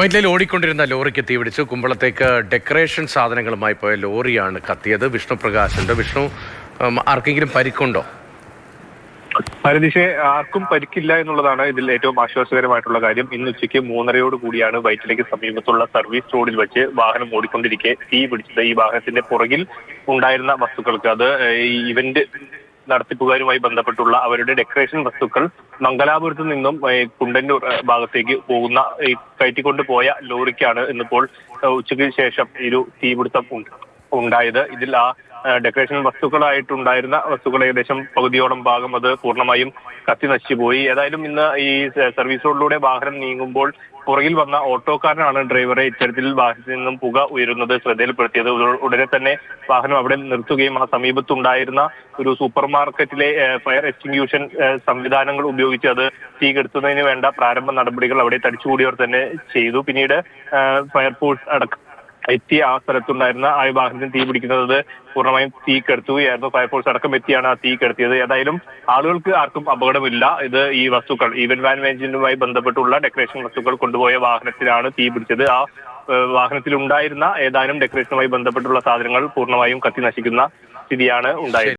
വൈറ്റിലയിൽ ഓടിക്കൊണ്ടിരുന്ന ലോറിക്ക് തീപിടിച്ചു. കുമ്പളത്തേക്ക് ഡെക്കറേഷൻ സാധനങ്ങളുമായി പോയ ലോറിയാണ് കത്തിയത്. വിഷ്ണു പ്രകാശുണ്ട്. വിഷ്ണു, ആർക്കെങ്കിലും പരിക്കുണ്ടോ? ഹരിദിഷെ, ആർക്കും പരിക്കില്ല എന്നുള്ളതാണ് ഇതിൽ ഏറ്റവും ആശ്വാസകരമായിട്ടുള്ള കാര്യം. ഇന്ന് ഉച്ചയ്ക്ക് 3:30 കൂടിയാണ് വൈറ്റിലയ്ക്ക് സമീപത്തുള്ള സർവീസ് റോഡിൽ വെച്ച് വാഹനം ഓടിക്കൊണ്ടിരിക്കെ തീ പിടിച്ചത്. ഈ വാഹനത്തിന്റെ പുറകിൽ ഉണ്ടായിരുന്ന വസ്തുക്കൾക്ക്, അത് ഈ ഇവന്റ് നടത്തിപ്പുകാരുമായി ബന്ധപ്പെട്ടുള്ള അവരുടെ ഡെക്കറേഷൻ വസ്തുക്കൾ മംഗലാപുരത്ത് നിന്നും കുണ്ടന്നൂർ ഭാഗത്തേക്ക് പോകുന്ന കയറ്റിക്കൊണ്ട് പോയ ലോറിക്കാണ് ഇന്നിപ്പോൾ ഉച്ചയ്ക്ക് ശേഷം ഒരു തീപിടുത്തം ഉണ്ടായത്. ഇതിൽ ഡെക്കറേഷൻ വസ്തുക്കളായിട്ടുണ്ടായിരുന്ന വസ്തുക്കൾ ഏകദേശം പകുതിയോളം ഭാഗം അത് പൂർണ്ണമായും കത്തി നശിച്ചുപോയി. ഏതായാലും ഇന്ന് ഈ സർവീസ് റോഡിലൂടെ വാഹനം നീങ്ങുമ്പോൾ പുറകിൽ വന്ന ഓട്ടോക്കാരനാണ് ഡ്രൈവറെ ഇത്തരത്തിൽ വാഹനത്തിൽ നിന്നും പുക ഉയരുന്നത് ശ്രദ്ധയിൽപ്പെടുത്തിയത്. ഉടനെ തന്നെ വാഹനം അവിടെ നിർത്തുകയും ആ സമീപത്തുണ്ടായിരുന്ന ഒരു സൂപ്പർ മാർക്കറ്റിലെ ഫയർ എക്സ്റ്റിങ്ക്യൂഷൻ സംവിധാനങ്ങൾ ഉപയോഗിച്ച് അത് തീ കെടുത്തുന്നതിന് വേണ്ട പ്രാരംഭ നടപടികൾ അവിടെ തടിച്ചുകൂടിയവർ തന്നെ ചെയ്തു. പിന്നീട് ഫയർഫോഴ്സ് അടക്കം എത്തി ആ സ്ഥലത്തുണ്ടായിരുന്ന ആ വാഹനത്തിന് തീ പിടിക്കുന്നത് പൂർണ്ണമായും തീ കെടുത്തുകയായിരുന്നു. ഫയർഫോഴ്സ് അടക്കം എത്തിയാണ് ആ തീ കെടുത്തിയത്. ഏതായാലും ആളുകൾക്ക് ആർക്കും അപകടമില്ല. ഇത് ഈ വസ്തുക്കൾ ഈവന്റ് മാനേജ്മെന്റുമായി ബന്ധപ്പെട്ടുള്ള ഡെക്കറേഷൻ വസ്തുക്കൾ കൊണ്ടുപോയ വാഹനത്തിലാണ് തീ പിടിച്ചത്. ആ വാഹനത്തിലുണ്ടായിരുന്ന ഏതാനും ഡെക്കറേഷനുമായി ബന്ധപ്പെട്ടുള്ള സാധനങ്ങൾ പൂർണ്ണമായും കത്തി നശിക്കുന്ന സ്ഥിതിയാണ് ഉണ്ടായത്.